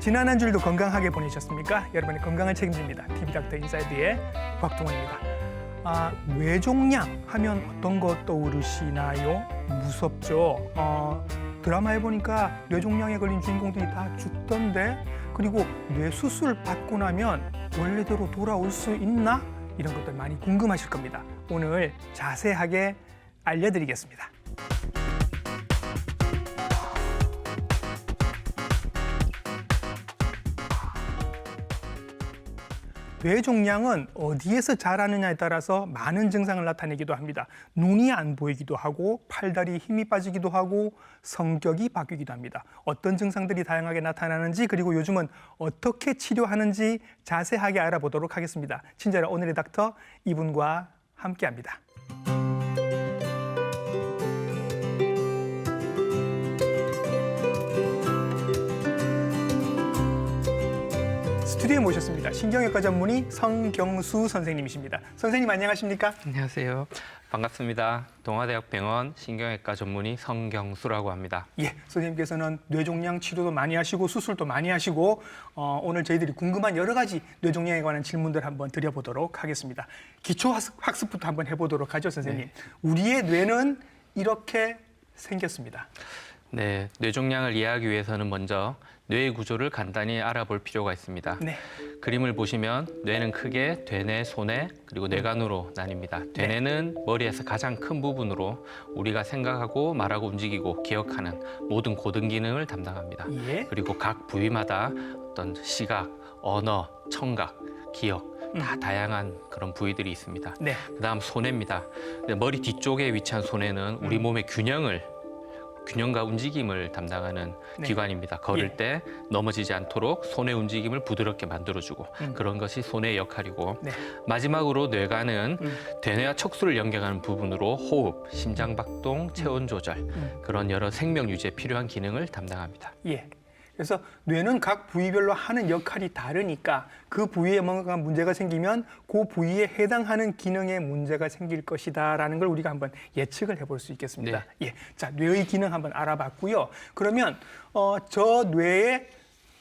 지난 한 주일도 건강하게 보내셨습니까? 여러분의 건강을 책임집니다. TV닥터 인사이드의 곽동원입니다. 뇌종양 하면 어떤 것 떠오르시나요? 무섭죠? 드라마에 보니까 뇌종양에 걸린 주인공들이 다 죽던데, 그리고 뇌수술 받고 나면 원래대로 돌아올 수 있나? 이런 것들 많이 궁금하실 겁니다. 오늘 자세하게 알려드리겠습니다. 뇌종양은 어디에서 자라느냐에 따라서 많은 증상을 나타내기도 합니다. 눈이 안 보이기도 하고, 팔다리에 힘이 빠지기도 하고, 성격이 바뀌기도 합니다. 어떤 증상들이 다양하게 나타나는지, 그리고 요즘은 어떻게 치료하는지 자세하게 알아보도록 하겠습니다. 친절한 오늘의 닥터 이분과 함께합니다. 스튜디오에 모셨습니다. 신경외과 전문의 성경수 선생님이십니다. 선생님 안녕하십니까? 안녕하세요. 반갑습니다. 동아대학병원 신경외과 전문의 성경수라고 합니다. 예, 선생님께서는 뇌종양 치료도 많이 하시고 수술도 많이 하시고 오늘 저희들이 궁금한 여러 가지 뇌종양에 관한 질문들 한번 드려보도록 하겠습니다. 기초학습부터 한번 해보도록 하죠, 선생님. 네. 우리의 뇌는 이렇게 생겼습니다. 네, 뇌종양을 이해하기 위해서는 먼저 뇌의 구조를 간단히 알아볼 필요가 있습니다. 네. 그림을 보시면 뇌는 크게 대뇌, 소뇌, 그리고 뇌간으로 나뉩니다. 대뇌는 머리에서 가장 큰 부분으로 우리가 생각하고 말하고 움직이고 기억하는 모든 고등 기능을 담당합니다. 예. 그리고 각 부위마다 어떤 시각, 언어, 청각, 기억 다 다양한 그런 부위들이 있습니다. 네. 그다음 소뇌입니다. 머리 뒤쪽에 위치한 소뇌는 우리 몸의 균형과 움직임을 담당하는 네. 기관입니다. 걸을 예. 때 넘어지지 않도록 손의 움직임을 부드럽게 만들어주고 그런 것이 손의 역할이고 네. 마지막으로 뇌관은 대뇌와 척수를 연결하는 부분으로 호흡, 심장박동, 체온 조절 그런 여러 생명 유지에 필요한 기능을 담당합니다. 예. 그래서 뇌는 각 부위별로 하는 역할이 다르니까 그 부위에 뭔가 문제가 생기면 그 부위에 해당하는 기능에 문제가 생길 것이다라는 걸 우리가 한번 예측을 해볼 수 있겠습니다. 네. 예. 자, 뇌의 기능 한번 알아봤고요. 그러면 저 뇌에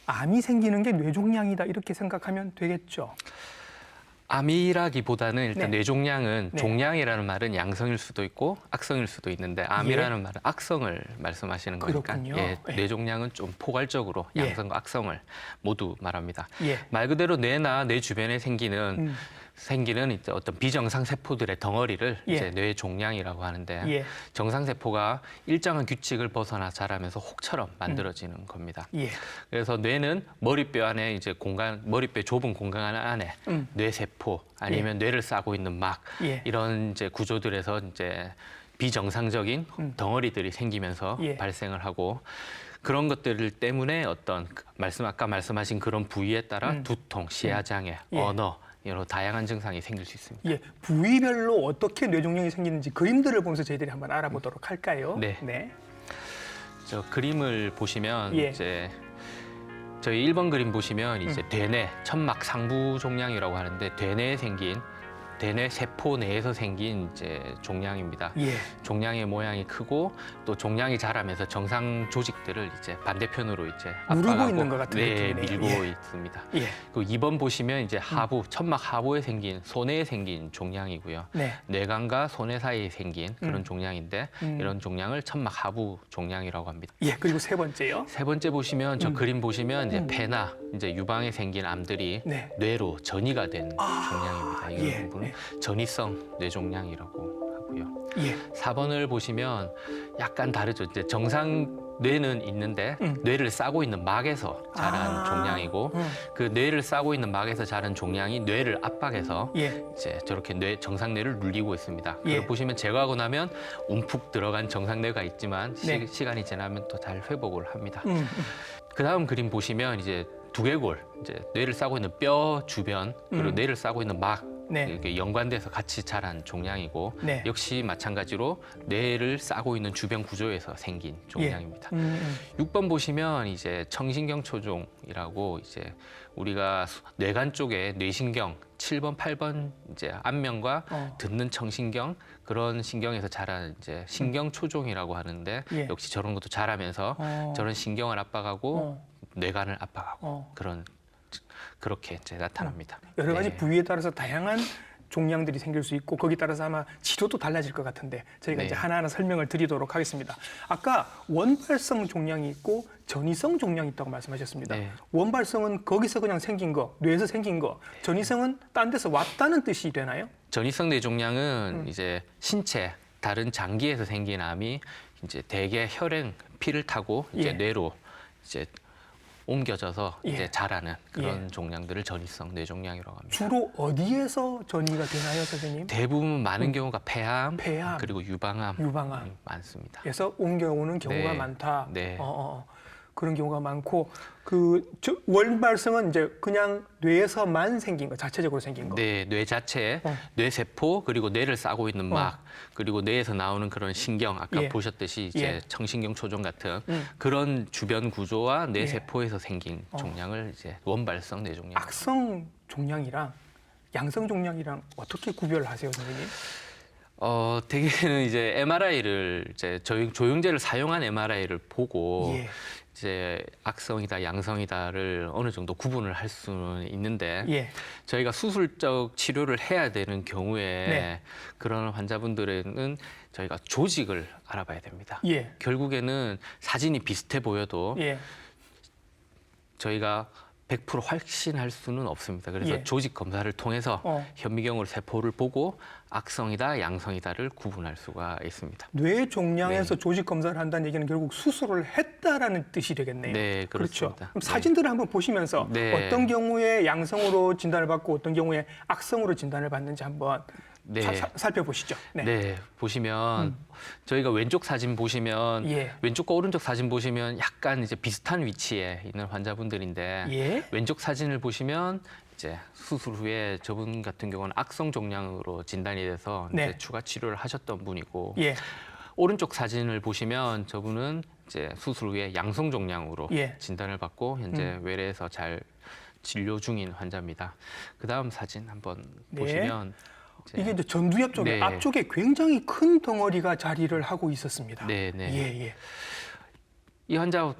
암이 생기는 게 뇌종양이다 이렇게 생각하면 되겠죠. 암이라기보다는 일단 네. 뇌종양은 네. 종양이라는 말은 양성일 수도 있고 악성일 수도 있는데 암이라는 말은 악성을 말씀하시는 거니까 그렇군요. 예, 예. 뇌종양은 좀 포괄적으로 예. 양성과 악성을 모두 말합니다. 예. 말 그대로 뇌나 뇌 주변에 생기는 이제 어떤 비정상 세포들의 덩어리를 예. 이제 뇌종양이라고 하는데 예. 정상 세포가 일정한 규칙을 벗어나 자라면서 혹처럼 만들어지는 겁니다. 예. 그래서 뇌는 머리뼈 안에 이제 머리뼈 좁은 공간 안에 뇌세포 아니면 뇌를 싸고 있는 막 예. 이런 이제 구조들에서 이제 비정상적인 덩어리들이 생기면서 예. 발생을 하고 그런 것들 때문에 어떤 아까 말씀하신 그런 부위에 따라 두통, 시야장애, 예. 언어 여러 다양한 증상이 생길 수 있습니다. 예, 부위별로 어떻게 뇌종양이 생기는지 그림들을 보면서 저희들이 한번 알아보도록 할까요? 네. 네. 저 그림을 보시면 예. 이제 저희 1번 그림 보시면 이제 대뇌, 천막 상부 종양이라고 하는데 대뇌에 생긴 대뇌 세포 내에서 생긴 이제 종양입니다. 예. 종양의 모양이 크고 또 종양이 자라면서 정상 조직들을 이제 반대편으로 이제 누르고 압박하고 있는 것 같은 네, 느낌이네요. 밀고 예. 있습니다. 예. 그 2번 보시면 이제 천막 하부에 생긴 소뇌에 생긴 종양이고요. 네. 뇌관과 소뇌 사이에 생긴 그런 종양인데 이런 종양을 천막 하부 종양이라고 합니다. 예, 그리고 세 번째요. 세 번째 보시면 저 그림 보시면 이제 폐나 이제 유방에 생긴 암들이 네. 뇌로 전이가 된 종양입니다. 이런 예, 부분은 전이성 뇌종양이라고 하고요. 예. 4번을 보시면 약간 다르죠. 이제 정상 뇌는 있는데 뇌를 싸고 있는 막에서 자란 종양이고 그 뇌를 싸고 있는 막에서 자란 종양이 뇌를 압박해서 예. 이제 저렇게 정상 뇌를 눌리고 있습니다. 예. 그걸 보시면 제거하고 나면 움푹 들어간 정상 뇌가 있지만 네. 시간이 지나면 또 잘 회복을 합니다. 그 다음 그림 보시면 이제 두개골, 이제 뇌를 싸고 있는 뼈 주변 그리고 뇌를 싸고 있는 막 네. 이렇게 연관돼서 같이 자란 종양이고 네. 역시 마찬가지로 뇌를 싸고 있는 주변 구조에서 생긴 종양입니다. 6번 보시면 이제 청신경 초종이라고 이제 우리가 뇌간 쪽에 뇌신경 7번, 8번 이제 안면과 듣는 청신경 그런 신경에서 자라는 이제 신경 초종이라고 하는데 예. 역시 저런 것도 자라면서 저런 신경을 압박하고 뇌간을 압박하고 그렇게 이제 나타납니다. 여러 가지 네. 부위에 따라서 다양한 종양들이 생길 수 있고 거기에 따라서 아마 치료도 달라질 것 같은데 저희가 네. 이제 하나하나 설명을 드리도록 하겠습니다. 아까 원발성 종양이 있고 전이성 종양이 있다고 말씀하셨습니다. 네. 원발성은 거기서 그냥 생긴 거, 뇌에서 생긴 거. 전이성은 딴 데서 왔다는 뜻이 되나요? 전이성 뇌종양은 이제 신체 다른 장기에서 생긴 암이 이제 대개 혈행 피를 타고 이제 예. 뇌로 이제 옮겨져서 예. 이제 자라는 그런 종양들을 전이성 뇌종양이라고 합니다. 주로 어디에서 전이가 되나요, 선생님? 대부분 많은 경우가 폐암, 폐암, 그리고 유방암 유방암. 많습니다. 그래서 옮겨오는 경우가 네. 많다. 네. 그런 경우가 많고 원발성은 이제 그냥 뇌에서만 생긴 거, 자체적으로 생긴 거. 네, 뇌 자체에 뇌세포 그리고 뇌를 싸고 있는 막 그리고 뇌에서 나오는 그런 신경 아까 예. 보셨듯이 이제 예. 청신경 초종 같은 그런 주변 구조와 예. 뇌세포에서 생긴 종양을 이제 원발성 뇌종양. 악성 종양이랑 양성 종양이랑 어떻게 구별을 하세요, 선생님? 대개는 이제 MRI를 이제 조영제를 사용한 MRI를 보고 예. 이제 악성이다, 양성이다를 어느 정도 구분을 할 수는 있는데 예. 저희가 수술적 치료를 해야 되는 경우에 네. 그런 환자분들은 저희가 조직을 알아봐야 됩니다. 예. 결국에는 사진이 비슷해 보여도 예. 저희가 100% 확신할 수는 없습니다. 그래서 예. 조직 검사를 통해서 현미경으로 세포를 보고 악성이다, 양성이다를 구분할 수가 있습니다. 뇌 종양에서 조직 검사를 한다는 얘기는 결국 수술을 했다라는 뜻이 되겠네요. 네, 그렇죠. 그렇습니다. 그럼 사진들을 한번 보시면서 네. 어떤 경우에 양성으로 진단을 받고 어떤 경우에 악성으로 진단을 받는지 한번 네. 살펴보시죠. 네. 네, 보시면 저희가 왼쪽 사진 보시면 예. 왼쪽과 오른쪽 사진 보시면 약간 이제 비슷한 위치에 있는 환자분들인데 예. 왼쪽 사진을 보시면 이제 수술 후에 저분 같은 경우는 악성 종양으로 진단이 돼서 네. 이제 추가 치료를 하셨던 분이고 예. 오른쪽 사진을 보시면 저분은 이제 수술 후에 양성 종양으로 예. 진단을 받고 현재 외래에서 잘 진료 중인 환자입니다. 그다음 사진 한번 네. 보시면 이게 이제 전두엽 쪽에 네. 앞쪽에 굉장히 큰 덩어리가 자리를 하고 있었습니다. 네, 네. 예, 예. 이 환자분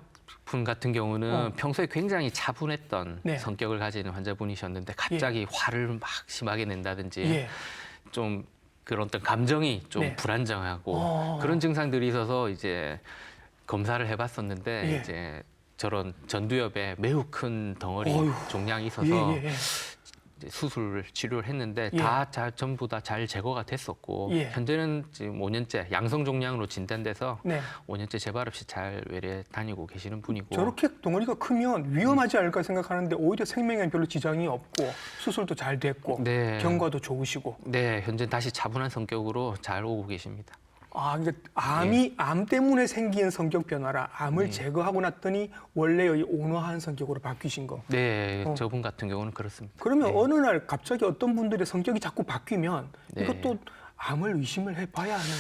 같은 경우는 평소에 굉장히 차분했던 네. 성격을 가지는 환자분이셨는데 갑자기 화를 막 심하게 낸다든지 예. 좀 그런 어떤 감정이 좀 네. 불안정하고 그런 증상들이 있어서 이제 검사를 해봤었는데 예. 이제 저런 전두엽에 매우 큰 덩어리 어휴. 종양이 있어서 예, 예, 예. 이제 수술을 치료를 했는데 예. 전부 다 잘 제거가 됐었고 예. 현재는 지금 5년째 양성 종양으로 진단돼서 네. 5년째 재발 없이 잘 외래 다니고 계시는 분이고 저렇게 덩어리가 크면 위험하지 않을까 생각하는데 오히려 생명에 별로 지장이 없고 수술도 잘 됐고 네. 경과도 좋으시고. 네, 현재 다시 차분한 성격으로 잘 오고 계십니다. 그러니까 암이 암 때문에 생긴 성격 변화라 암을 제거하고 났더니 원래의 온화한 성격으로 바뀌신 거. 네, 저분 같은 경우는 그렇습니다. 그러면 네. 어느 날 갑자기 어떤 분들의 성격이 자꾸 바뀌면 네. 이것도 암을 의심을 해봐야 하는.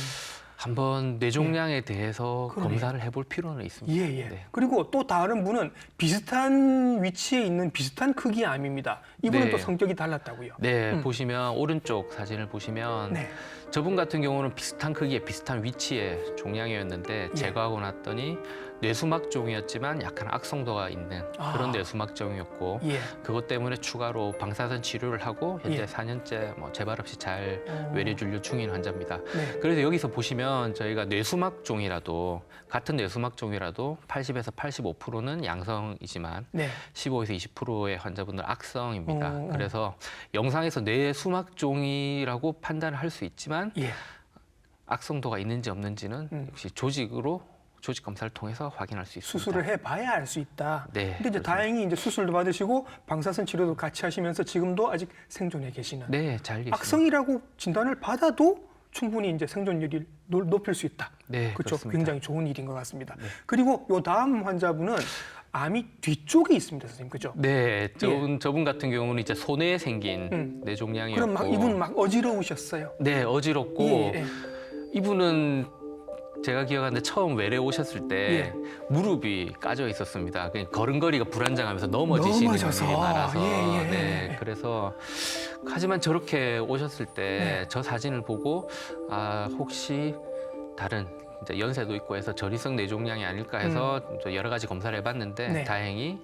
한번 뇌종양에 대해서 그러네요. 검사를 해볼 필요는 있습니다. 예, 예. 네. 그리고 또 다른 분은 비슷한 위치에 있는 비슷한 크기의 암입니다. 이분은 네. 또 성격이 달랐다고요. 네, 보시면 오른쪽 사진을 보시면 네. 저분 같은 경우는 비슷한 크기에 비슷한 위치의 종양이었는데 예. 제거하고 났더니 뇌수막종이었지만 약간 악성도가 있는 그런 뇌수막종이었고 예. 그것 때문에 추가로 방사선 치료를 하고 현재 예. 4년째 뭐 재발 없이 잘 외래 진료 중인 환자입니다. 네. 그래서 여기서 보시면 저희가 뇌수막종이라도 같은 뇌수막종이라도 80에서 85%는 양성이지만 네. 15에서 20%의 환자분들 악성입니다. 어. 그래서 영상에서 뇌수막종이라고 판단을 할 수 있지만 예. 악성도가 있는지 없는지는 역시 조직 검사를 통해서 확인할 수 있습니다. 수술을 해봐야 알 수 있다. 네, 근데 이제 그렇습니다. 다행히 이제 수술도 받으시고 방사선 치료도 같이 하시면서 지금도 아직 생존해 계시는. 네, 잘 계십니다. 악성이라고 진단을 받아도 충분히 이제 생존율이 높일 수 있다. 네, 그렇죠. 그렇습니다. 굉장히 좋은 일인 것 같습니다. 그리고 요 다음 환자분은 암이 뒤쪽에 있습니다, 선생님. 그죠? 네, 저분 같은 경우는 이제 손에 생긴 뇌종양이었고. 그럼 막 이분 막 어지러우셨어요. 네, 어지럽고 예, 예. 이분은 제가 기억하는데 처음 외래 오셨을 때 무릎이 까져 있었습니다. 그냥 걸음걸이가 불안정하면서 넘어지시는 넘어져서. 일이 많아서. 예, 예. 네, 그래서 하지만 저렇게 오셨을 때 저 사진을 보고 아 혹시 다른 이제 연세도 있고 해서 전이성 뇌종양이 아닐까 해서 또 여러 가지 검사를 해봤는데 네. 다행히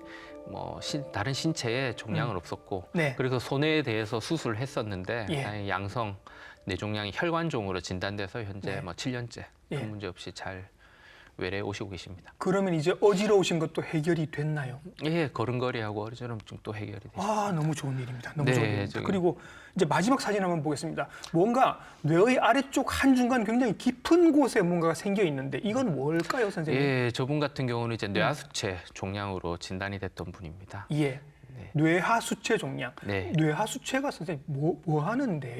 뭐 다른 신체에 종양은 없었고 네. 그래서 손해에 대해서 수술을 했었는데 예. 다행히 양성 뇌종양이 혈관종으로 진단돼서 현재 네. 뭐 7년째 예. 큰 문제 없이 잘 외래에 오시고 계십니다. 그러면 이제 어지러우신 것도 해결이 됐나요? 예, 걸음걸이하고 어지럼증도 해결이 되죠. 아, 너무 좋은 일입니다. 너무 네, 좋은 일입니다. 저기- 그리고 이제 마지막 사진 한번 보겠습니다. 뭔가 뇌의 아래쪽 한중간 굉장히 깊은 곳에 뭔가가 생겨 있는데 이건 뭘까요, 선생님? 예, 저분 같은 경우는 이제 뇌하수체 종양으로 진단이 됐던 분입니다. 예. 네. 뇌하수체 종양. 네. 뇌하수체가 선생님 뭐 하는데?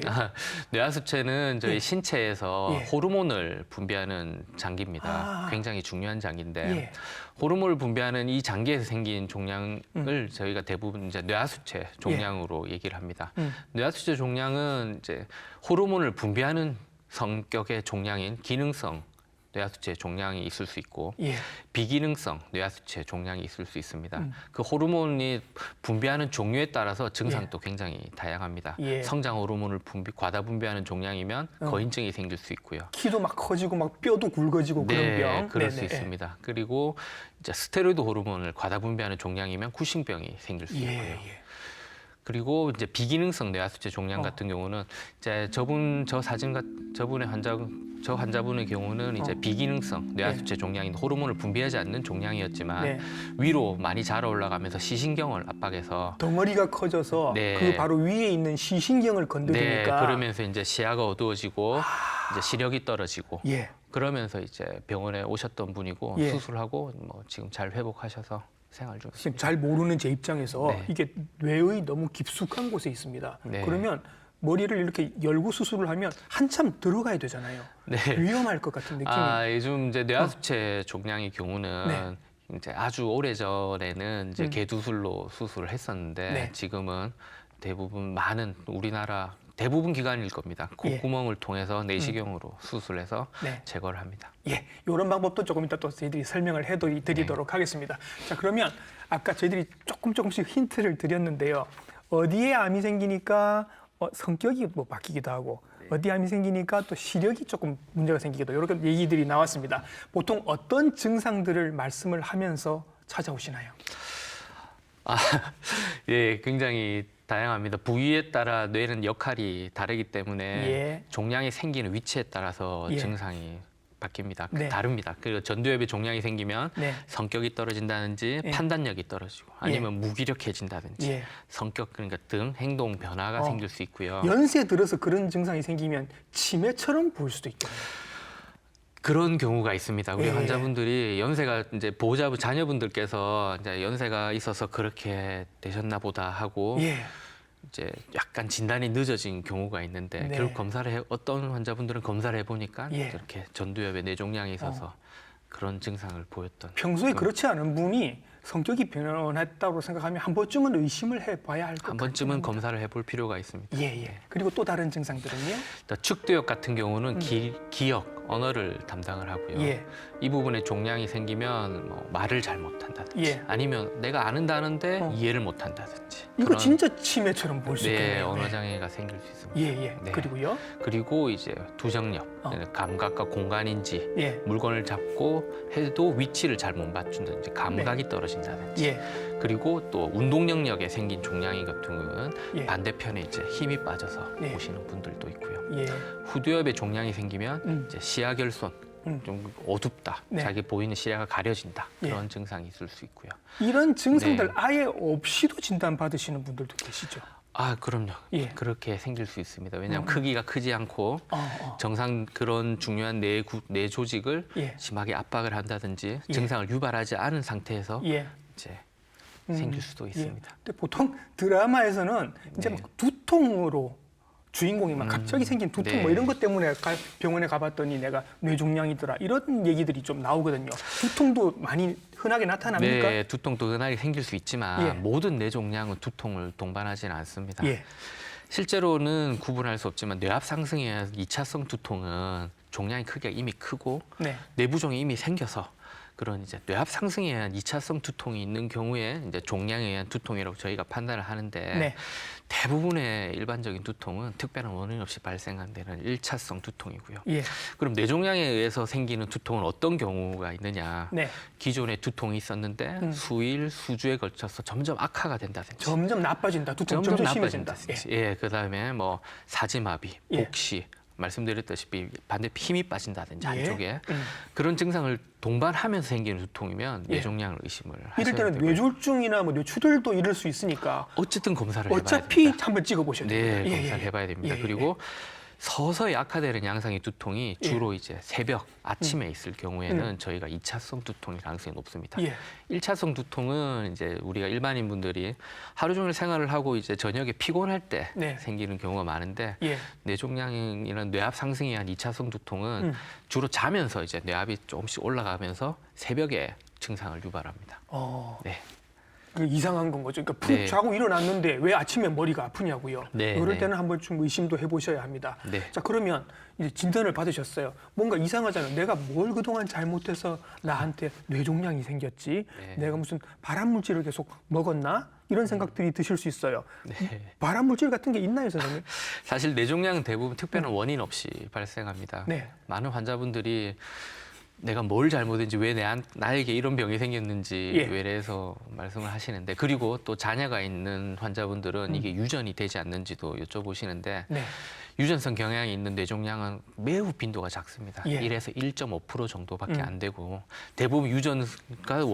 뇌하수체는 저희 예. 신체에서 예. 호르몬을 분비하는 장기입니다. 아. 굉장히 중요한 장기인데 예. 호르몬을 분비하는 이 장기에서 생긴 종양을 저희가 대부분 이제 뇌하수체 종양으로 얘기를 합니다. 뇌하수체 종양은 이제 호르몬을 분비하는 성격의 종양인 기능성 뇌하수체 종양이 있을 수 있고 예. 비기능성 뇌하수체 종양이 있을 수 있습니다. 그 호르몬이 분비하는 종류에 따라서 증상도 굉장히 다양합니다. 예. 성장 호르몬을 과다 분비하는 종양이면 거인증이 생길 수 있고요. 키도 막 커지고 막 뼈도 굵어지고 그런 병. 그럴 수 네네. 있습니다. 그리고 이제 스테로이드 호르몬을 과다 분비하는 종양이면 쿠싱병이 생길 수 예. 있고요. 예. 그리고 이제 비기능성 뇌하수체 종양 같은 경우는 이제 저 환자분의 경우는 이제 비기능성 뇌하수체 종양인 호르몬을 분비하지 않는 종양이었지만 네. 위로 많이 자라 올라가면서 시신경을 압박해서 덩어리가 커져서 네. 그 바로 위에 있는 시신경을 건드리니까 그러면서 이제 시야가 어두워지고 이제 시력이 떨어지고 예. 그러면서 이제 병원에 오셨던 분이고 예. 수술하고 뭐 지금 잘 회복하셔서 생활 중입니다. 지금 잘 모르는 제 입장에서 네. 이게 뇌의 너무 깊숙한 곳에 있습니다. 네. 그러면 머리를 이렇게 열고 수술을 하면 한참 들어가야 되잖아요. 네. 위험할 것 같은 느낌이. 요즘 이제 뇌하수체 종양의 경우는 네. 이제 아주 오래 전에는 이제 개두술로 수술을 했었는데 네. 지금은 대부분 많은 우리나라 대부분 기관일 겁니다. 콧구멍을 통해서 내시경으로 수술해서 네. 제거를 합니다. 예, 이런 방법도 조금 이따 또 저희들이 설명을 해드리도록 하겠습니다. 자, 그러면 아까 저희들이 조금씩 힌트를 드렸는데요. 어디에 암이 생기니까 성격이 뭐 바뀌기도 하고 어디 암이 생기니까 또 시력이 조금 문제가 생기기도 하고 이렇게 얘기들이 나왔습니다. 보통 어떤 증상들을 말씀을 하면서 찾아오시나요? 예, 굉장히 다양합니다. 부위에 따라 뇌는 역할이 다르기 때문에 예. 종양이 생기는 위치에 따라서 예. 증상이 바뀝니다. 네. 다릅니다. 그리고 전두엽에 종양이 생기면 네. 성격이 떨어진다든지 예. 판단력이 떨어지고 아니면 무기력해진다든지 예. 성격 그러니까 등 행동 변화가 생길 수 있고요. 연세 들어서 그런 증상이 생기면 치매처럼 보일 수도 있겠네요. 그런 경우가 있습니다. 우리 예. 환자분들이 연세가 이제 보호자분 자녀분들께서 이제 연세가 있어서 그렇게 되셨나 보다 하고 예. 이제 약간 진단이 늦어진 경우가 있는데 네. 결국 어떤 환자분들은 검사를 해보니까 예. 이렇게 전두엽에 뇌종양이 있어서 그런 증상을 보였던. 평소에 그렇지 않은 분이 성격이 변했다고 생각하면 한 번쯤은 의심을 해봐야 할 것 같아요. 한 번쯤은 검사를 해볼 필요가 있습니다. 예, 예. 그리고 또 다른 증상들은요? 축두엽 같은 경우는 기억, 언어를 담당을 하고요. 예. 이 부분에 종양이 생기면 뭐 말을 잘 못한다든지 예. 아니면 내가 아는다는데 이해를 못한다든지. 이거 그런, 진짜 치매처럼 볼 수 네, 있겠네요. 언어 장애가 생길 수 있습니다. 예, 예. 네. 그리고요? 그리고 이제 두정력, 감각과 공간인지 예. 물건을 잡고 해도 위치를 잘 못 맞춘다든지 감각이 떨어진다든지 예. 그리고 또 운동 능력에 생긴 종양이 같은 경우는 예. 반대편에 이제 힘이 빠져서 예. 오시는 분들도 있고요. 예. 후두엽에 종양이 생기면 이제 시야결손, 음. 좀 어둡다, 네. 자기 보이는 시야가 가려진다 예. 그런 증상이 있을 수 있고요. 이런 증상들 네. 아예 없이도 진단 받으시는 분들도 계시죠? 그럼요. 예. 그렇게 생길 수 있습니다. 왜냐하면 크기가 크지 않고 정상 그런 중요한 뇌 조직을 예. 심하게 압박을 한다든지 예. 증상을 유발하지 않은 상태에서 예. 이제 생길 수도 있습니다. 예. 근데 보통 드라마에서는 이제 네. 막 두통으로 주인공이 막 갑자기 생긴 두통 네. 뭐 이런 것 때문에 병원에 가봤더니 내가 뇌종양이더라 이런 얘기들이 좀 나오거든요. 두통도 많이 흔하게 나타납니까? 네, 두통도 흔하게 생길 수 있지만 예. 모든 뇌종양은 두통을 동반하지는 않습니다. 예. 실제로는 구분할 수 없지만 뇌압 상승에 의한 2차성 두통은 종양의 크기가 이미 크고 네. 내부종이 이미 생겨서 그런 이제 뇌압 상승에 의한 2차성 두통이 있는 경우에 이제 종양에 의한 두통이라고 저희가 판단을 하는데 네. 대부분의 일반적인 두통은 특별한 원인 없이 발생한다는 1차성 두통이고요. 예. 그럼 뇌종양에 의해서 생기는 두통은 어떤 경우가 있느냐? 네. 기존에 두통이 있었는데 수일, 수주에 걸쳐서 점점 악화가 된다든지 점점 나빠진다. 두통 점점 심해진다. 나빠진다든지. 예, 그다음에 뭐 사지마비, 예. 복시, 말씀드렸다시피 반대 힘이 빠진다든지 예. 한쪽에 그런 증상을 동반하면서 생기는 두통이면 예. 뇌종양을 의심을 이럴 하셔야 때는 되고요. 뇌졸중이나 뭐 뇌출혈도 이럴 수 있으니까 어쨌든 검사를 해봐야 어차피 됩니다. 한번 찍어보셔야 돼요. 네, 검사를 해봐야 됩니다. 그리고 서서히 악화되는 양상의 두통이 주로 이제 새벽, 아침에 있을 경우에는 저희가 2차성 두통일 가능성이 높습니다. 예. 1차성 두통은 이제 우리가 일반인 분들이 하루 종일 생활을 하고 이제 저녁에 피곤할 때 네. 생기는 경우가 많은데 예. 뇌종양이나 뇌압 상승에 의한 2차성 두통은 주로 자면서 이제 뇌압이 조금씩 올라가면서 새벽에 증상을 유발합니다. 네. 그 이상한 건 거죠. 그러니까 푹 네. 자고 일어났는데 왜 아침에 머리가 아프냐고요. 네, 그럴 네. 때는 한번 좀 의심도 해보셔야 합니다. 네. 자, 그러면 이제 진단을 받으셨어요. 뭔가 이상하잖아요. 내가 뭘 그동안 잘못해서 나한테 뇌종양이 생겼지? 네. 내가 무슨 발암 물질을 계속 먹었나? 이런 생각들이 드실 수 있어요. 네. 발암 물질 같은 게 있나요, 선생님? 사실 뇌종양은 대부분 특별한 원인 없이 발생합니다. 네. 많은 환자분들이 내가 뭘 잘못했는지 왜 나에게 이런 병이 생겼는지 예. 외래에서 말씀을 하시는데 그리고 또 자녀가 있는 환자분들은 이게 유전이 되지 않는지도 여쭤보시는데 네. 유전성 경향이 있는 뇌종양은 매우 빈도가 작습니다. 예. 1에서 1.5% 정도밖에 안 되고 대부분 유전과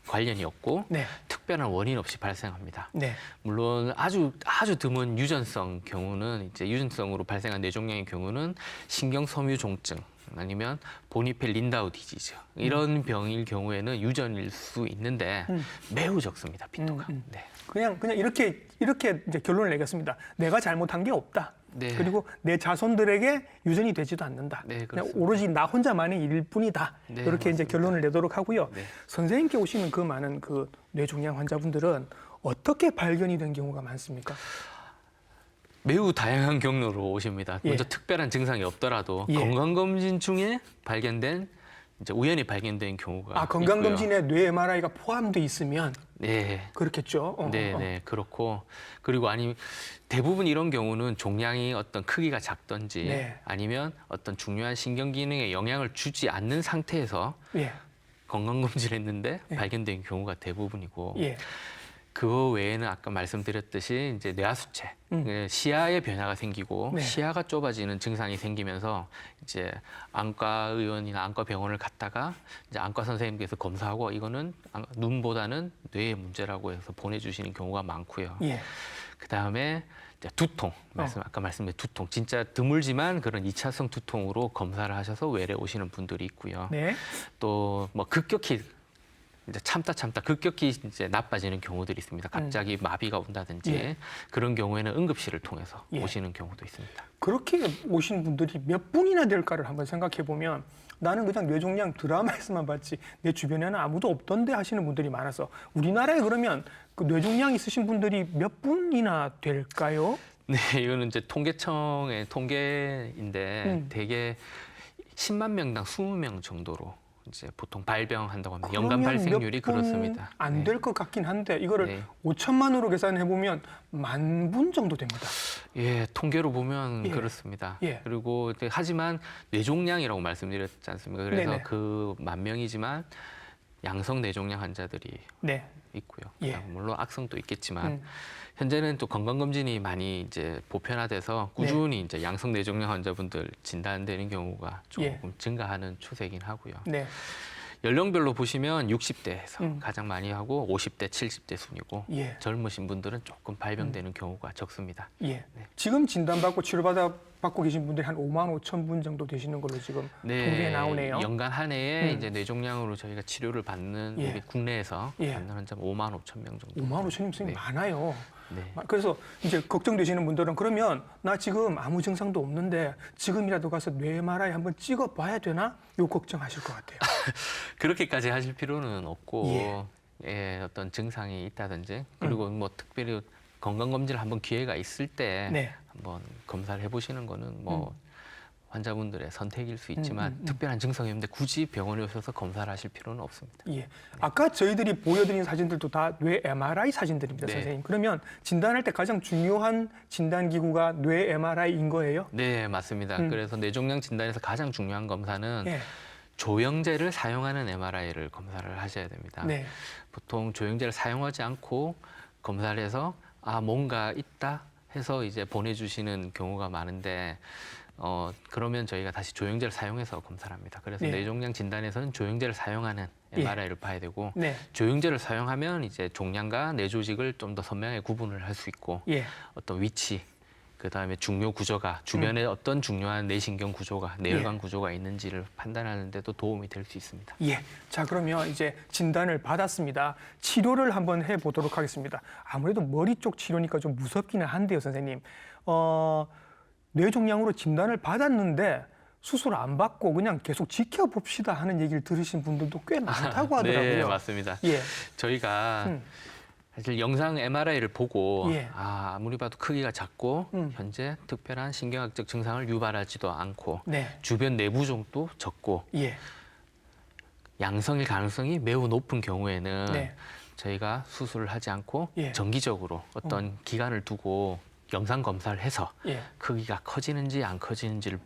관련이 없고 네. 특별한 원인 없이 발생합니다. 네. 물론 아주 드문 유전성 경우는 이제 유전성으로 발생한 뇌종양의 경우는 신경섬유종증 아니면 보니펠 린다우 디지즈 이런 병일 경우에는 유전일 수 있는데 매우 적습니다. 빈도가. 네. 그냥 이렇게 이제 결론을 내겠습니다. 내가 잘못한 게 없다. 네. 그리고 내 자손들에게 유전이 되지도 않는다. 네, 그냥 그렇습니다. 오로지 나 혼자만의 일일 뿐이다. 네, 이렇게 이제 맞습니다. 결론을 내도록 하고요. 네. 선생님께 오시는 그 많은 그 뇌종양 환자분들은 어떻게 발견이 된 경우가 많습니까? 매우 다양한 경로로 오십니다. 예. 먼저 특별한 증상이 없더라도 예. 건강검진 중에 발견된 이제 우연히 발견된 경우가 있고요. 건강검진에 뇌 MRI가 포함돼 있으면 네. 그렇겠죠. 네, 그렇고 그리고 대부분 이런 경우는 종양이 어떤 크기가 작든지 네. 아니면 어떤 중요한 신경 기능에 영향을 주지 않는 상태에서 예. 건강검진을 했는데 발견된 경우가 대부분이고 예. 그거 외에는 아까 말씀드렸듯이 이제 뇌하수체, 시야의 변화가 생기고 네. 시야가 좁아지는 증상이 생기면서 이제 안과 의원이나 안과 병원을 갔다가 이제 안과 선생님께서 검사하고 이거는 눈보다는 뇌의 문제라고 해서 보내주시는 경우가 많고요. 예. 그 다음에 두통, 아까 말씀드린 두통, 진짜 드물지만 그런 2차성 두통으로 검사를 하셔서 외래 오시는 분들이 있고요. 네. 또 뭐 급격히 이제 참다 급격히 이제 나빠지는 경우들이 있습니다. 갑자기 마비가 온다든지 예. 그런 경우에는 응급실을 통해서 예. 오시는 경우도 있습니다. 그렇게 오신 분들이 몇 분이나 될까를 한번 생각해 보면 나는 그냥 뇌종양 드라마에서만 봤지 내 주변에는 아무도 없던데 하시는 분들이 많아서 우리나라에 그러면 그 뇌종양 있으신 분들이 몇 분이나 될까요? 네, 이거는 이제 통계청의 통계인데 대개 10만 명당 20명 정도로 이제 보통 발병한다고 합니다. 연간 발생률이 그렇습니다. 안 될 것 같긴 한데 이거를 네. 5천만으로 계산해 보면 10,000분 정도 됩니다. 예, 통계로 보면 예. 그렇습니다. 예. 그리고 하지만 뇌종양이라고 말씀드렸지 않습니까? 그래서 네네. 그 10,000명이지만 양성 뇌종양 환자들이 네. 있고요. 예. 물론 악성도 있겠지만 현재는 또 건강검진이 많이 이제 보편화돼서 꾸준히 이제 양성 뇌종양 환자분들 진단되는 경우가 조금 예. 증가하는 추세이긴 하고요. 네. 연령별로 보시면 60대에서 가장 많이 하고 50대, 70대 순이고 예. 젊으신 분들은 조금 발병되는 경우가 적습니다. 예. 지금 진단받고 치료받아 받고 계신 분들이 한 5만 5천 분 정도 되시는 걸로 지금 통계에 나오네요. 연간 한 해에 이제 뇌종양으로 저희가 치료를 받는 예. 우리 국내에서 예. 받는 환자 5만 5천 명 정도. 5만 5천님 선생님 네. 많아요. 네. 그래서 이제 걱정되시는 분들은 그러면 나 지금 아무 증상도 없는데 지금이라도 가서 뇌 MRI 한번 찍어봐야 되나? 요 걱정하실 것 같아요. 그렇게까지 하실 필요는 없고 예. 예, 어떤 증상이 있다든지 그리고 뭐 특별히 건강검진을 한번 기회가 있을 때 네. 한번 검사를 해보시는 거는 뭐 환자분들의 선택일 수 있지만 음. 특별한 증상이 없는데 굳이 병원에 오셔서 검사를 하실 필요는 없습니다. 예. 아까 저희들이 보여드린 사진들도 다 뇌 MRI 사진들입니다, 네. 선생님. 그러면 진단할 때 가장 중요한 진단 기구가 뇌 MRI인 거예요? 네, 맞습니다. 그래서 뇌종양 진단에서 가장 중요한 검사는 예. 조영제를 사용하는 MRI를 검사를 하셔야 됩니다. 네. 보통 조영제를 사용하지 않고 검사를 해서 아 뭔가 있다 해서 이제 보내주시는 경우가 많은데 그러면 저희가 다시 조영제를 사용해서 검사를 합니다. 그래서 네. 뇌종양 진단에서는 조영제를 사용하는 예. MRI를 봐야 되고 네. 조영제를 사용하면 이제 종양과 뇌 조직을 좀 더 선명하게 구분을 할 수 있고 예. 어떤 위치 그다음에 중요 구조가 주변에 어떤 중요한 뇌신경 구조가 뇌혈관 구조가 있는지를 판단하는 데도 도움이 될 수 있습니다. 예. 자, 그러면 이제 진단을 받았습니다. 치료를 한번 해보도록 하겠습니다. 아무래도 머리 쪽 치료니까 좀 무섭기는 한데요, 선생님. 뇌종양으로 진단을 받았는데 수술 안 받고 그냥 계속 지켜봅시다 하는 얘기를 들으신 분들도 꽤 많다고 하더라고요. 네, 맞습니다. 예. 저희가 사실 영상 MRI를 보고 예. 아무리 봐도 크기가 작고 현재 특별한 신경학적 증상을 유발하지도 않고 네. 주변 내부종도 적고 예. 양성일 가능성이 매우 높은 경우에는 네. 저희가 수술을 하지 않고 예. 정기적으로 어떤 기간을 두고 영상 검사를 해서 예. 크기가 커지는지 안 커지는지를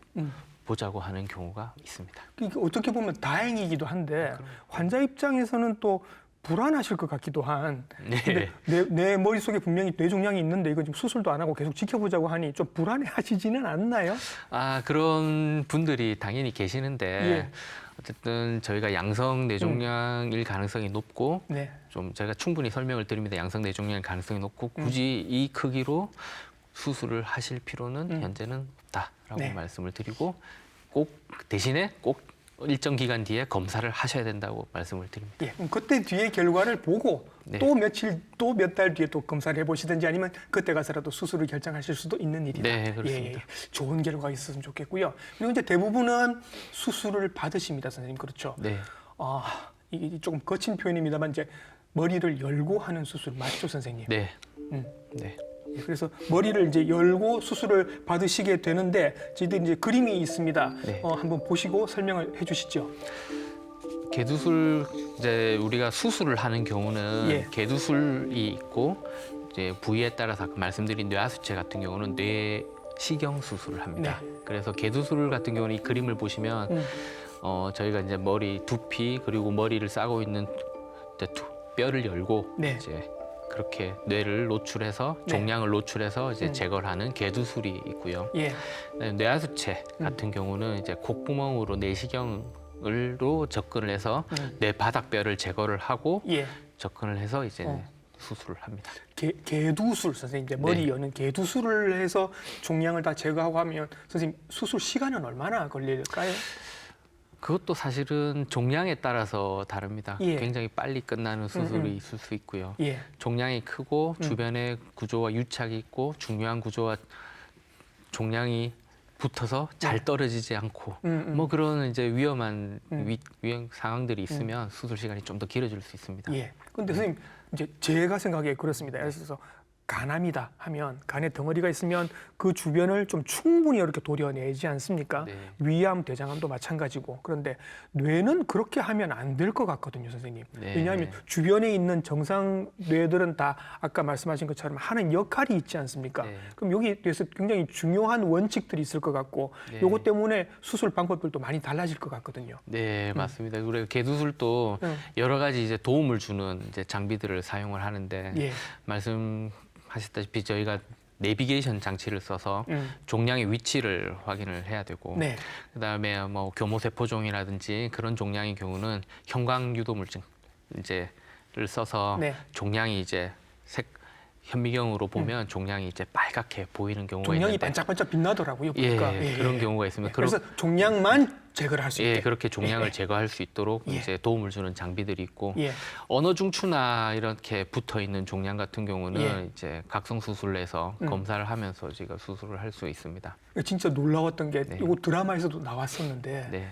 보자고 하는 경우가 있습니다. 이게 어떻게 보면 다행이기도 한데 환자 입장에서는 또 불안하실 것 같기도 한. 네. 근데 내 머릿속에 분명히 뇌종양이 있는데 이거 지금 수술도 안 하고 계속 지켜보자고 하니 좀 불안해하시지는 않나요? 그런 분들이 당연히 계시는데 예. 어쨌든 저희가 양성 뇌종양일 가능성이 높고 네. 좀 제가 충분히 설명을 드립니다. 양성 뇌종양일 가능성이 높고 굳이 이 크기로 수술을 하실 필요는 현재는 없다라고 네. 말씀을 드리고 꼭 대신에 꼭 일정 기간 뒤에 검사를 하셔야 된다고 말씀을 드립니다. 예. 그럼 그때 뒤에 결과를 보고 네. 또 며칠 또 몇 달 뒤에 또 검사를 해보시든지 아니면 그때 가서라도 수술을 결정하실 수도 있는 일이다. 네, 그렇습니다. 예. 좋은 결과가 있었으면 좋겠고요. 그리고 이제 대부분은 수술을 받으십니다, 선생님. 그렇죠? 네. 이게 조금 거친 표현입니다만 이제 머리를 열고 하는 수술 맞죠, 선생님? 네. 음. 네. 예, 그래서 머리를 이제 열고 수술을 받으시게 되는데 저희들 이제 그림이 있습니다. 네. 한번 보시고 설명을 해주시죠. 개두술 이제 우리가 수술을 하는 경우는 예. 개두술이 있고 이제 부위에 따라서 아까 말씀드린 뇌하수체 같은 경우는 뇌시경 수술을 합니다. 네. 그래서 개두술 같은 경우는 이 그림을 보시면 저희가 이제 머리 두피 그리고 머리를 싸고 있는 이제 뼈를 열고 네. 이제 그렇게 뇌를 노출해서 네. 종양을 노출해서 이제 제거를 하는 개두술이 있고요. 예. 그다음에 뇌하수체 같은 경우는 이제 콧구멍으로 내시경으로 접근을 해서 뇌 바닥뼈를 제거를 하고 예. 접근을 해서 이제 수술을 합니다. 개두술 선생님 이제 머리 네. 여는 개두술을 해서 종양을 다 제거하고 하면 선생님 수술 시간은 얼마나 걸릴까요? 그것도 사실은 종양에 따라서 다릅니다. 예. 굉장히 빨리 끝나는 수술이 있을 수 있고요. 예. 종양이 크고 주변의 구조와 유착이 있고 중요한 구조와 종양이 붙어서 잘 떨어지지 않고 뭐 그런 이제 위험한 위험 상황들이 있으면 수술 시간이 좀 더 길어질 수 있습니다. 예. 근데 선생님 이제 제가 생각에 그렇습니다. 예를 들어서 간암이다 하면 간에 덩어리가 있으면 그 주변을 좀 충분히 이렇게 도려내지 않습니까? 네. 위암, 대장암도 마찬가지고. 그런데 뇌는 그렇게 하면 안 될 것 같거든요, 선생님. 네. 왜냐하면 주변에 있는 정상 뇌들은 다 아까 말씀하신 것처럼 하는 역할이 있지 않습니까? 네. 그럼 여기에 대해서 굉장히 중요한 원칙들이 있을 것 같고 네. 요것 때문에 수술 방법들도 많이 달라질 것 같거든요. 네, 맞습니다. 우리가 개두술도 여러 가지 이제 도움을 주는 이제 장비들을 사용을 하는데 예. 말씀하셨다시피 저희가 내비게이션 장치를 써서 종양의 위치를 확인을 해야 되고 네. 그다음에 뭐 교모세포종이라든지 그런 종양의 경우는 형광 유도물질 이제를 써서 네. 종양이 이제 현미경으로 보면 종양이 이제 빨갛게 보이는 경우가 종양이 있는데 반짝반짝 빛나더라고요. 예, 보니까. 그런 경우가 있으면 그래서 종양만 제거를 할 수 있게. 그렇게 종양을 예. 제거할 수 있도록 예. 이제 도움을 주는 장비들이 있고 예. 언어 중추나 이렇게 붙어 있는 종양 같은 경우는 예. 이제 각성 수술해서 검사를 하면서 저희가 수술을 할 수 있습니다. 진짜 놀라웠던 게 네. 이거 드라마에서도 나왔었는데 네,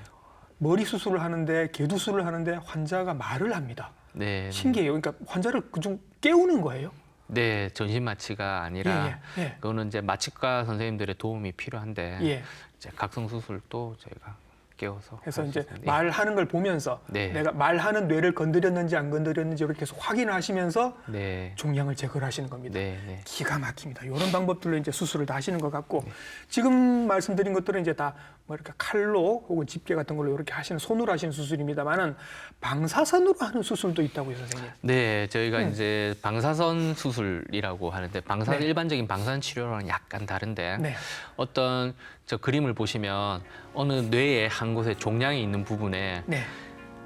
머리 수술을 하는데 개두술을 하는데 환자가 말을 합니다. 네, 신기해요. 그러니까 환자를 그중 깨우는 거예요. 네, 전신 마취가 아니라 예, 예. 그거는 이제 마취과 선생님들의 도움이 필요한데 예. 이제 각성 수술도 저희가 깨워서 그래서 할수 이제 있습니다. 말하는 걸 보면서 네. 내가 말하는 뇌를 건드렸는지 안 건드렸는지 이렇게 계속 확인을 하시면서 네, 종양을 제거를 하시는 겁니다. 네, 네. 기가 막힙니다. 이런 방법들로 이제 수술을 다 하시는 것 같고 네. 지금 말씀드린 것들은 이제 다 뭐 이렇게 칼로 혹은 집게 같은 걸로 이렇게 하시는 손으로 하시는 수술입니다만은 방사선으로 하는 수술도 있다고요, 선생님. 네, 저희가 이제 방사선 수술이라고 하는데 네. 일반적인 방사선 치료랑은 약간 다른데 네. 어떤 저 그림을 보시면 어느 뇌의 한 곳에 종양이 있는 부분에 네.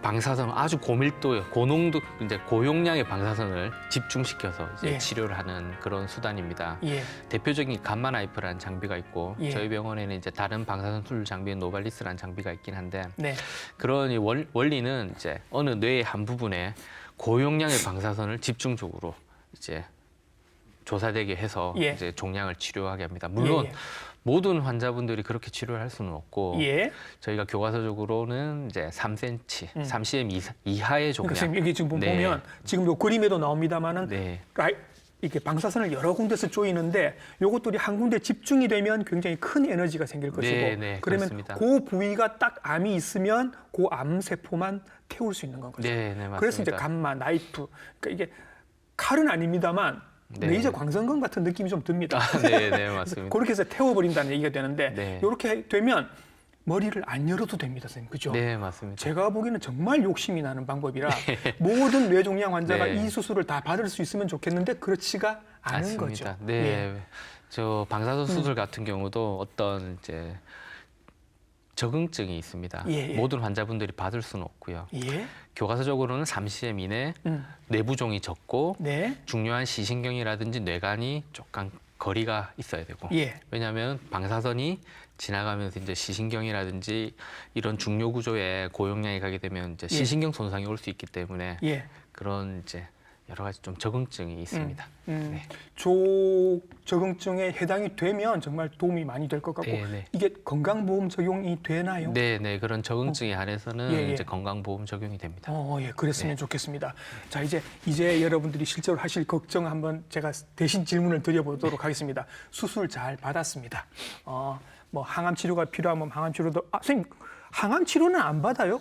방사선 아주 고밀도, 고농도, 이제 고용량의 방사선을 집중시켜서 이제 예. 치료를 하는 그런 수단입니다. 예. 대표적인 감마나이프라는 장비가 있고 예. 저희 병원에는 이제 다른 방사선 수술 장비인 노발리스라는 장비가 있긴 한데 네. 그런 이 원리는 이제 어느 뇌의 한 부분에 고용량의 방사선을 집중적으로 이제 조사되게 해서 예. 이제 종양을 치료하게 합니다. 물론 예, 예. 모든 환자분들이 그렇게 치료를 할 수는 없고 예. 저희가 교과서적으로는 이제 3cm, 3cm 이하의 종양. 그러니까 선생님 여기 지금 네. 보면 지금 요 그림에도 나옵니다만은 네. 이렇게 방사선을 여러 군데서 쪼이는데 요것들이 한 군데 집중이 되면 굉장히 큰 에너지가 생길 것이고 네, 네, 그러면 그렇습니다. 그 부위가 딱 암이 있으면 그 암 세포만 태울 수 있는 건 거죠. 네, 네, 맞습니다. 그래서 이제 감마, 나이프, 그러니까 이게 칼은 아닙니다만 네. 레이저 광선검 같은 느낌이 좀 듭니다. 네, 네, 맞습니다. 그렇게 해서 태워버린다는 얘기가 되는데 네. 이렇게 되면 머리를 안 열어도 됩니다, 선생님. 그죠? 네, 맞습니다. 제가 보기에는 정말 욕심이 나는 방법이라 모든 뇌종양 환자가 네. 이 수술을 다 받을 수 있으면 좋겠는데 그렇지가 않은 맞습니다. 거죠. 네. 예. 저 방사선 수술 같은 경우도 어떤 이제 적응증이 있습니다. 예, 예. 모든 환자분들이 받을 수는 없고요. 예. 교과서적으로는 3cm 이내 내부종이 적고 네. 중요한 시신경이라든지 뇌간이 조금 거리가 있어야 되고 예. 왜냐하면 방사선이 지나가면서 이제 시신경이라든지 이런 중요 구조에 고용량이 가게 되면 이제 예. 시신경 손상이 올 수 있기 때문에 예. 그런 이제 여러 가지 좀 적응증이 있습니다. 네. 적응증에 해당이 되면 정말 도움이 많이 될 것 같고 네, 네. 이게 건강보험 적용이 되나요? 네, 네, 그런 적응증에 한해서는 예, 예. 이제 건강보험 적용이 됩니다. 예, 그랬으면 네. 좋겠습니다. 자, 이제 여러분들이 실제로 하실 걱정 한번 제가 대신 질문을 드려보도록 하겠습니다. 수술 잘 받았습니다. 뭐 항암 치료가 필요하면 항암 치료도 선생님 항암 치료는 안 받아요?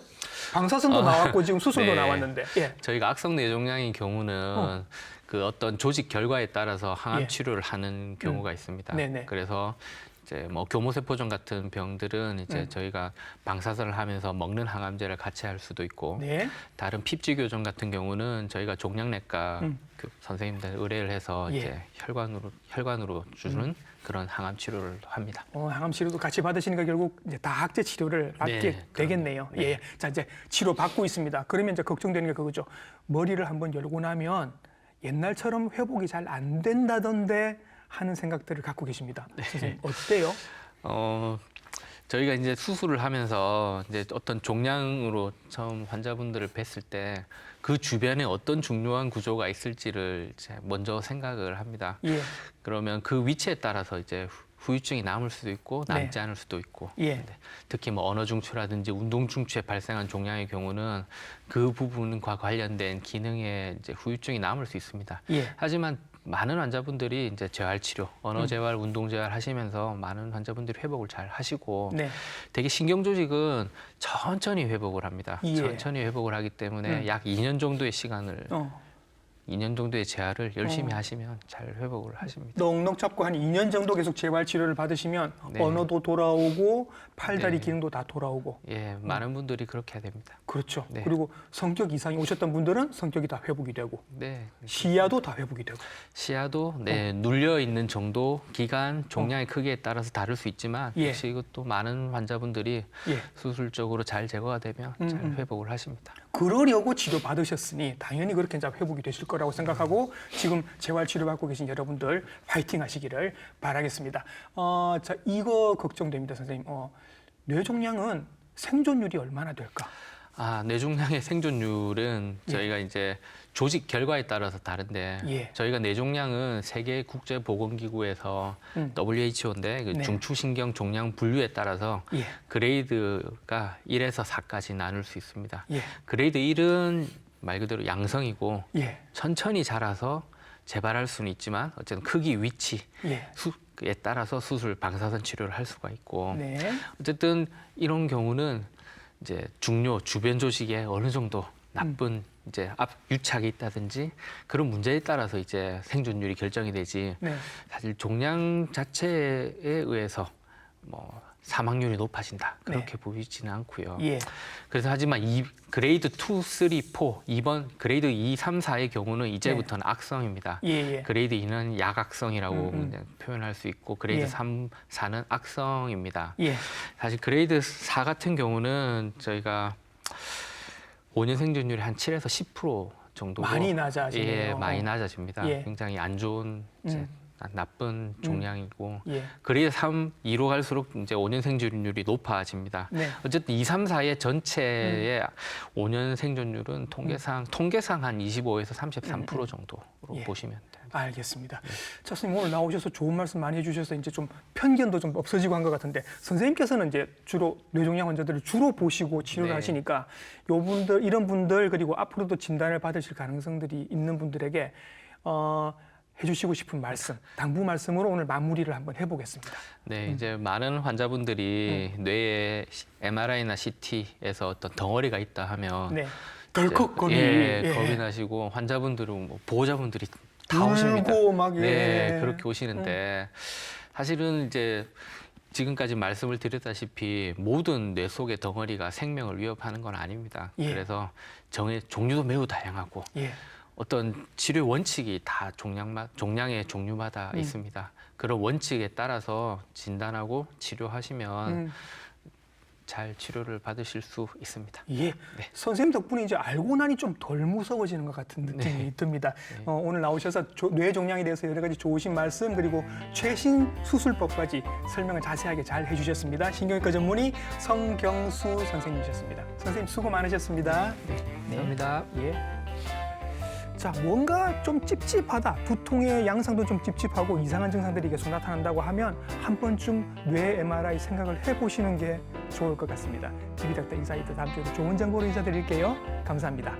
방사선도 나왔고 지금 수술도 네. 나왔는데. 예. 저희가 악성 뇌종양의 경우는 그 어떤 조직 결과에 따라서 항암 예. 치료를 하는 경우가 있습니다. 네네. 그래서 이제 뭐 교모세포종 같은 병들은 이제 저희가 방사선을 하면서 먹는 항암제를 같이 할 수도 있고 네. 다른 핍지교종 같은 경우는 저희가 종양내과 그 선생님들 의뢰를 해서 예. 이제 혈관으로 주는 그런 항암 치료를 합니다. 항암 치료도 같이 받으시니까 결국 이제 다학제 치료를 받게 네, 되겠네요. 네. 예. 자, 이제 치료 받고 있습니다. 그러면 이제 걱정되는 게 그거죠. 머리를 한번 열고 나면 옛날처럼 회복이 잘 안 된다던데 하는 생각들을 갖고 계십니다. 선생님 어때요? 저희가 이제 수술을 하면서 이제 어떤 종양으로 처음 환자분들을 뵀을 때 그 주변에 어떤 중요한 구조가 있을지를 이제 먼저 생각을 합니다. 예. 그러면 그 위치에 따라서 이제 후유증이 남을 수도 있고 남지 네. 않을 수도 있고 예. 네. 특히 뭐 언어 중추라든지 운동 중추에 발생한 종양의 경우는 그 부분과 관련된 기능에 이제 후유증이 남을 수 있습니다. 예. 하지만 많은 환자분들이 이제 재활 치료, 언어 재활, 운동 재활 하시면서 많은 환자분들이 회복을 잘 하시고 네. 되게 신경 조직은 천천히 회복을 합니다. 예. 천천히 회복을 하기 때문에 약 2년 정도의 시간을 2년 정도의 재활을 열심히 하시면 잘 회복을 하십니다. 넉넉 잡고 한 2년 정도 계속 재활 치료를 받으시면 네. 언어도 돌아오고 팔다리 네. 기능도 다 돌아오고. 예, 많은 분들이 그렇게 해야 됩니다. 그렇죠. 네. 그리고 성격 이상이 오셨던 분들은 성격이 다 회복이 되고 네. 시야도 다 회복이 되고. 시야도 눌려 있는 정도, 기간, 종양의 크기에 따라서 다를 수 있지만 예. 역시 이것도 많은 환자분들이 예. 수술적으로 잘 제거가 되면 잘 회복을 하십니다. 그러려고 치료 받으셨으니 당연히 그렇게 이제 회복이 되실 거라 거라고 생각하고 지금 재활 치료받고 계신 여러분들 화이팅 하시기를 바라겠습니다. 자, 이거 걱정됩니다, 선생님. 뇌종양은 생존율이 얼마나 될까? 뇌종양의 생존율은 저희가 이제 조직 결과에 따라서 다른데 예. 저희가 뇌종양은 세계 국제보건기구에서 WHO인데 그 네. 중추신경 종양 분류에 따라서 예. 그레이드가 1에서 4까지 나눌 수 있습니다. 예. 그레이드 1은 말 그대로 양성이고 예. 천천히 자라서 재발할 수는 있지만 어쨌든 크기, 위치에 예. 따라서 수술, 방사선 치료를 할 수가 있고 네. 어쨌든 이런 경우는 이제 중요 주변 조직에 어느 정도 나쁜 이제 유착이 있다든지 그런 문제에 따라서 이제 생존율이 결정이 되지 네. 사실 종양 자체에 의해서 뭐 사망률이 높아진다 그렇게 보이지는 않고요. 예. 그래서 하지만 이 그레이드 2, 3, 4, 2번 그레이드 2, 3, 4의 경우는 이제부터는 악성입니다. 예. 예. 그레이드 2는 약악성이라고 그냥 표현할 수 있고 그레이드 예. 3, 4는 악성입니다. 예. 사실 그레이드 4 같은 경우는 저희가 5년 생존율이 한 7에서 10% 정도 많이 낮아지네요. 예, 많이 낮아집니다. 예. 굉장히 안 좋은 이제 나쁜 종양이고 예. 그레이드 3, 2로 갈수록 이제 5년 생존율이 높아집니다. 네. 어쨌든 2, 3, 4의 전체의 5년 생존율은 통계상 한 25에서 33% 정도로 예. 보시면 됩니다. 알겠습니다. 자, 선생님 오늘 나오셔서 좋은 말씀 많이 해주셔서 이제 좀 편견도 좀 없어지고 한 것 같은데 선생님께서는 이제 주로 뇌종양 환자들을 주로 보시고 치료를 네. 하시니까 요분들 이런 분들 그리고 앞으로도 진단을 받으실 가능성들이 있는 분들에게 해주시고 싶은 말씀, 당부 말씀으로 오늘 마무리를 한번 해보겠습니다. 네, 이제 많은 환자분들이 뇌에 MRI나 CT에서 어떤 덩어리가 있다 하면 네. 덜컥 겁이 겁이 나시고 환자분들은 뭐 보호자분들이 다 오십니다. 울고 막 네, 그렇게 오시는데 사실은 이제 지금까지 말씀을 드렸다시피 모든 뇌 속의 덩어리가 생명을 위협하는 건 아닙니다. 예. 그래서 종류도 매우 다양하고 예. 어떤 치료 원칙이 다 종양의 종류마다 있습니다. 그런 원칙에 따라서 진단하고 치료하시면 잘 치료를 받으실 수 있습니다. 예, 선생님 덕분에 이제 알고 나니 좀 덜 무서워지는 것 같은 느낌이 듭니다. 오늘 나오셔서 뇌종양에 대해서 여러 가지 좋으신 말씀 그리고 최신 수술법까지 설명을 자세하게 잘 해주셨습니다. 신경외과 전문의 성경수 선생님이셨습니다. 선생님 수고 많으셨습니다. 감사합니다. 예. 자, 뭔가 좀 찝찝하다, 두통의 양상도 좀 찝찝하고 이상한 증상들이 계속 나타난다고 하면 한 번쯤 뇌 MRI 생각을 해보시는 게 좋을 것 같습니다. TV닥터 인사이트 다음 주에도 좋은 정보로 인사드릴게요. 감사합니다.